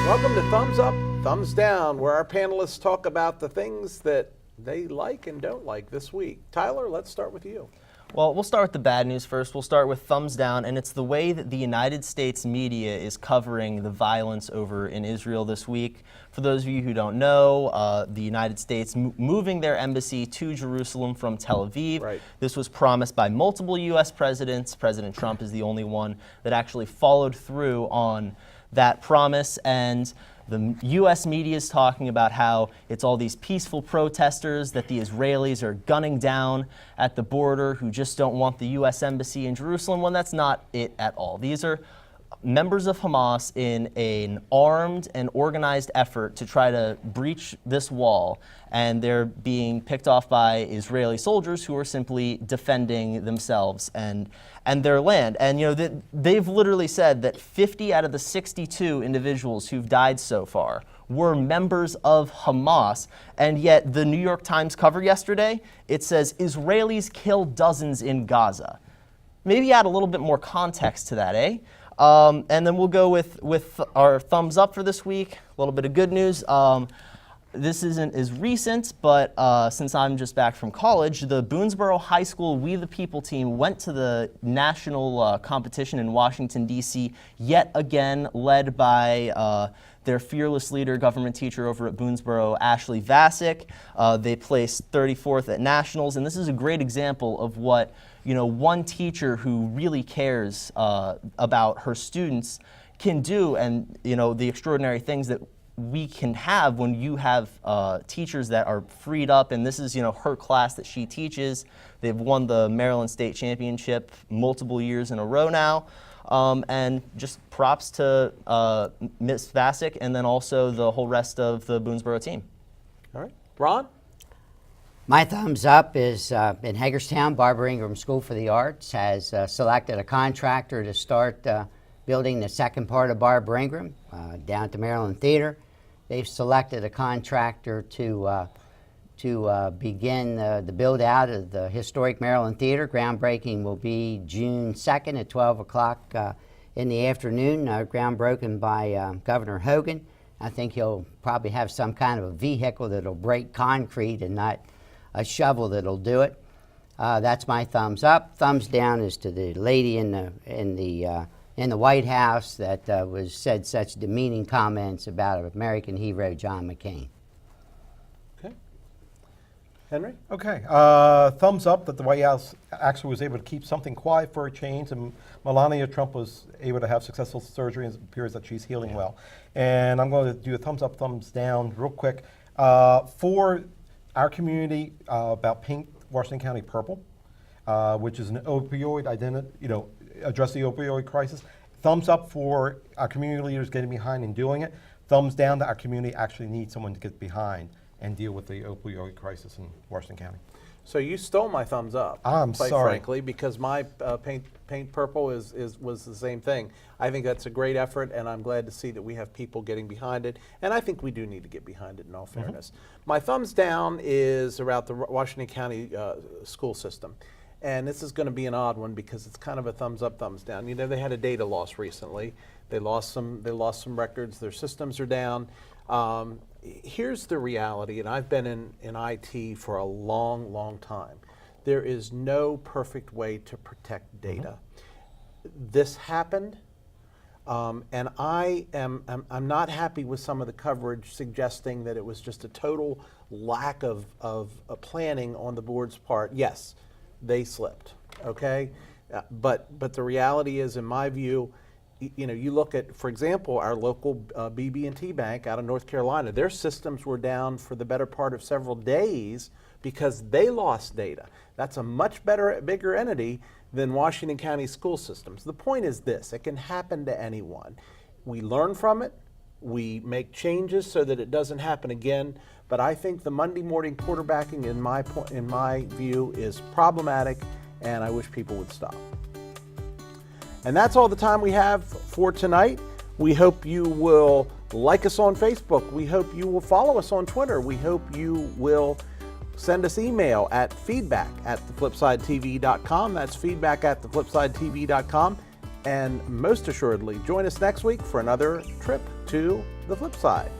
Welcome to Thumbs Up, Thumbs Down, where our panelists talk about the things that they like and don't like this week. Tyler, let's start with you. Well, we'll start with the bad news first. We'll start with thumbs down, and it's the way that the United States media is covering the violence over in Israel this week. For those of you who don't know, the United States moving their embassy to Jerusalem from Tel Aviv. Right. This was promised by multiple U.S. presidents. President Trump is the only one that actually followed through on that promise, and the U.S. media is talking about how it's all these peaceful protesters that the Israelis are gunning down at the border who just don't want the U.S. embassy in Jerusalem, when that's not it at all. These are members of Hamas in an armed and organized effort to try to breach this wall, and they're being picked off by Israeli soldiers who are simply defending themselves and their land. And you know, they've literally said that 50 out of the 62 individuals who've died so far were members of Hamas, and yet the New York Times cover yesterday, it says Israelis kill dozens in Gaza. Maybe add a little bit more context to that, eh? And then we'll go with our thumbs up for this week. A little bit of good news. This isn't as recent, but since I'm just back from college, the Boonesboro High School We the People team went to the national competition in Washington, D.C., yet again led by their fearless leader, government teacher over at Boonesboro, Ashley Vassick. They placed 34th at nationals, and this is a great example of what one teacher who really cares about her students can do, and the extraordinary things that we can have when you have teachers that are freed up. And this is her class that she teaches. They've won the Maryland State Championship multiple years in a row now. And just props to Ms. Vassick and then also the whole rest of the Boonesboro team. All right. Ron? My thumbs up is in Hagerstown, Barbara Ingram School for the Arts has selected a contractor to start building the second part of Barbara Ingram down at the Maryland Theater. They've selected a contractor to begin the build out of the historic Maryland Theater. Groundbreaking will be June 2nd at 12 o'clock in the afternoon, groundbroken by Governor Hogan. I think he'll probably have some kind of a vehicle that'll break concrete and not a shovel that'll do it. That's my thumbs up. Thumbs down is to the lady in the White House that said such demeaning comments about American hero John McCain. Okay. Henry? Okay. Thumbs up that the White House actually was able to keep something quiet for a change, and Melania Trump was able to have successful surgery, and it appears that she's healing well. And I'm going to do a thumbs up, thumbs down real quick. For our community about paint Washington County purple, which is an opioid address the opioid crisis. Thumbs up for our community leaders getting behind and doing it. Thumbs down that our community actually needs someone to get behind and deal with the opioid crisis in Washington County. So you stole my thumbs up. I'm quite sorry. frankly, because my paint purple was the same thing. I think that's a great effort, and I'm glad to see that we have people getting behind it. And I think we do need to get behind it, in all fairness. My thumbs down is about the Washington County school system. And this is going to be an odd one because it's kind of a thumbs up, thumbs down. They had a data loss recently. They lost some records. Their systems are down. Here's the reality, and I've been in IT for a long, long time. There is no perfect way to protect data. This happened, and I'm not happy with some of the coverage suggesting that it was just a total lack of planning on the board's part. Yes, they slipped, okay? But the reality is, in my view, you look at, for example, our local BB&T bank out of North Carolina. Their systems were down for the better part of several days because they lost data. That's a much bigger entity than Washington County school systems. The point is this: it can happen to anyone. We learn from it. We make changes so that it doesn't happen again. But I think the Monday morning quarterbacking, in my view, is problematic, and I wish people would stop. And that's all the time we have for tonight. We hope you will like us on Facebook. We hope you will follow us on Twitter. We hope you will send us email at feedback@theflipsidetv.com. That's feedback@theflipsidetv.com. And most assuredly, join us next week for another trip to the flip side.